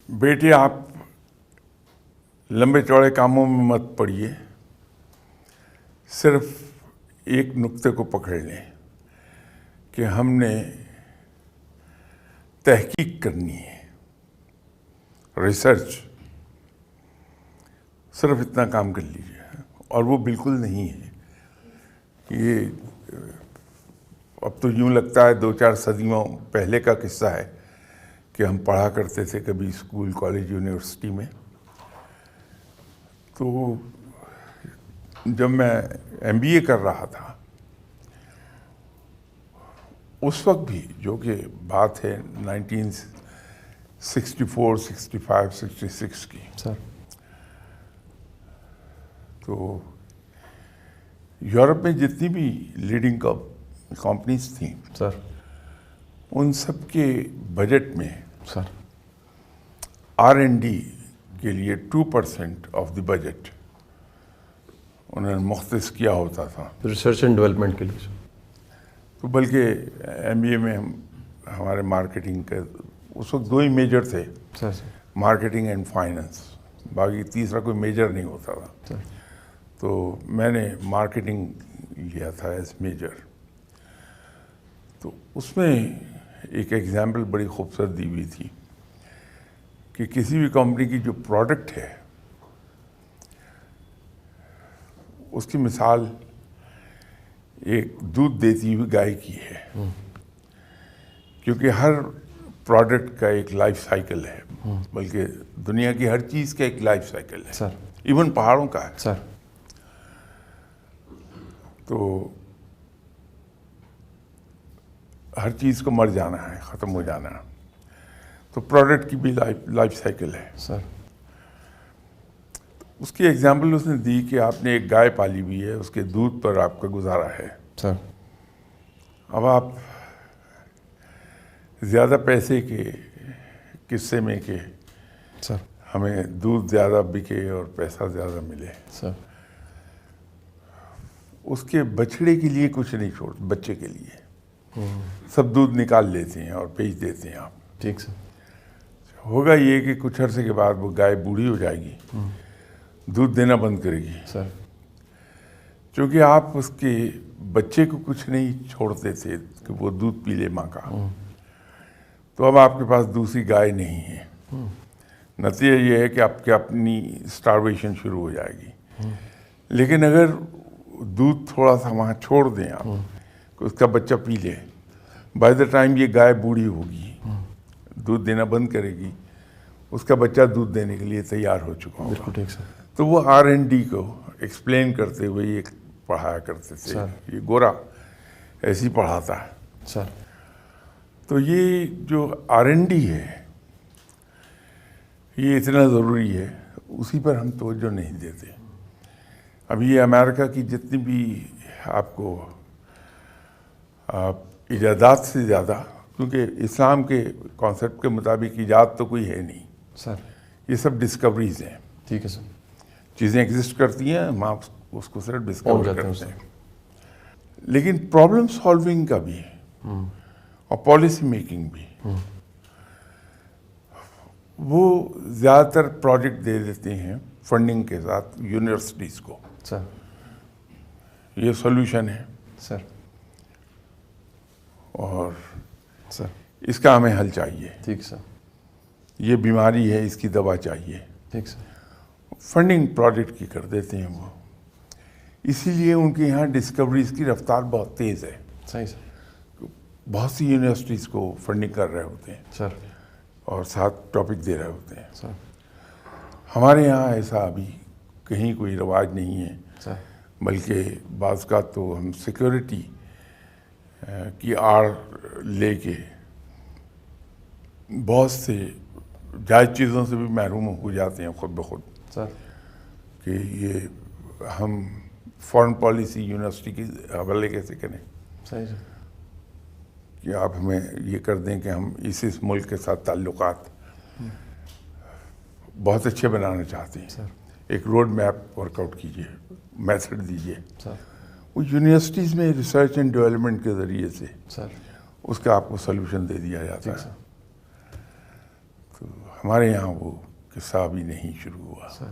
بیٹے آپ لمبے چوڑے کاموں میں مت پڑیے، صرف ایک نقطے کو پکڑ لیں کہ ہم نے تحقیق کرنی ہے، ریسرچ، صرف اتنا کام کر لیجیے۔ اور وہ بالکل نہیں ہے، یہ اب تو یوں لگتا ہے 2-4 صدیوں پہلے کا قصہ ہے کہ ہم پڑھا کرتے تھے کبھی اسکول، کالج، یونیورسٹی میں۔ تو جب میں MBA کر رہا تھا اس وقت بھی، جو کہ بات ہے 1964، 65، 66 کی، تو یورپ میں جتنی بھی لیڈنگ کمپنیز تھیں ان سب کے بجٹ میں R&D کے لیے 2% آف دی بجٹ انہوں نے مختص کیا ہوتا تھا ریسرچ اینڈ ڈیولپمنٹ کے لیے۔ تو بلکہ MBA میں ہمارے مارکیٹنگ کے اس وقت 2 ہی میجر تھے، مارکیٹنگ اینڈ فائننس، باقی تیسرا کوئی میجر نہیں ہوتا تھا۔ تو میں نے مارکیٹنگ لیا تھا ایز میجر۔ تو اس میں ایک ایگزامپل بڑی خوبصورت دی ہوئی تھی کہ کسی بھی کمپنی کی جو پروڈکٹ ہے اس کی مثال ایک دودھ دیتی ہوئی گائے کی ہے، کیونکہ ہر پروڈکٹ کا ایک لائف سائیکل ہے، بلکہ دنیا کی ہر چیز کا ایک لائف سائیکل ہے، ایون پہاڑوں کا ہے۔ تو ہر چیز کو مر جانا ہے، ختم ہو جانا ہے، تو پروڈکٹ کی بھی لائف سائیکل ہے۔ اس کی ایگزامپل اس نے دی کہ آپ نے ایک گائے پالی ہوئی ہے، اس کے دودھ پر آپ کا گزارا ہے۔ اب آپ زیادہ پیسے کے قصے میں کہ ہمیں دودھ زیادہ بکے اور پیسہ زیادہ ملے، اس کے بچڑے کے لیے کچھ نہیں چھوڑتے، بچے کے لیے سب دودھ نکال لیتے ہیں اور بیچ دیتے ہیں آپ۔ ٹھیک سر۔ ہوگا یہ کہ کچھ عرصے کے بعد وہ گائے بوڑھی ہو جائے گی، دودھ دینا بند کرے گی، چونکہ آپ اس کے بچے کو کچھ نہیں چھوڑتے تھے کہ وہ دودھ پی لے ماں کا۔ تو اب آپ کے پاس دوسری گائے نہیں ہے، نتیجہ یہ ہے کہ آپ کی اپنی اسٹارویشن شروع ہو جائے گی۔ لیکن اگر دودھ تھوڑا سا وہاں چھوڑ دیں آپ کہ اس کا بچہ پی لے، بائی دا ٹائم یہ گائے بوڑھی ہوگی، دودھ دینا بند کرے گی، اس کا بچہ دودھ دینے کے لیے تیار ہو چکا ہوگا۔ تو وہ R&D کو ایکسپلین کرتے ہوئے یہ پڑھایا کرتے تھے، یہ گورا ایسی پڑھاتا ہے۔ تو یہ جو R&D ہے یہ اتنا ضروری ہے، اسی پر ہم توجہ نہیں دیتے۔ اب یہ امریکہ کی جتنی بھی آپ کو ایجادات سے زیادہ، کیونکہ اسلام کے کانسیپٹ کے مطابق ایجاد تو کوئی ہے نہیں، یہ سب ڈسکوریز ہیں۔ ٹھیک ہے سر۔ چیزیں ایگزسٹ کرتی ہیں، ہم اس کو صرف ڈسکور کرتے ہیں۔ لیکن پرابلم سالونگ کا بھی اور پالیسی میکنگ بھی، وہ زیادہ تر پروجیکٹ دے دیتے ہیں فنڈنگ کے ساتھ یونیورسٹیز کو، یہ سولوشن ہے سر، اور اس کا ہمیں حل چاہیے، ٹھیک سر، یہ بیماری ہے، اس کی دوا چاہیے، ٹھیک سر، فنڈنگ پروجیکٹ کی کر دیتے ہیں وہ۔ اسی لیے ان کے یہاں ڈسکوریز کی رفتار بہت تیز ہے۔ صحیح سر۔ بہت سی یونیورسٹیز کو فنڈنگ کر رہے ہوتے ہیں سر، اور ساتھ ٹاپک دے رہے ہوتے ہیں۔ سر، ہمارے یہاں ایسا ابھی کہیں کوئی رواج نہیں ہے، سر، بلکہ بعض کا تو ہم سیکیورٹی کی آڑ لے کے بہت سے جائز چیزوں سے بھی محروم ہو جاتے ہیں خود بخود، سر، کہ یہ ہم فارن پالیسی یونیورسٹی کی حوالے کیسے کریں، صحیح سر، کہ آپ ہمیں یہ کر دیں کہ ہم اس ملک کے ساتھ تعلقات بہت اچھے بنانا چاہتے ہیں، ایک روڈ میپ ورک آؤٹ کیجیے، میتھڈ دیجیے، وہ یونیورسٹیز میں ریسرچ اینڈ ڈیولپمنٹ کے ذریعے سے اس کا آپ کو سلوشن دے دیا جاتا ہے۔ تو ہمارے یہاں وہ قصہ ابھی نہیں شروع ہوا. سر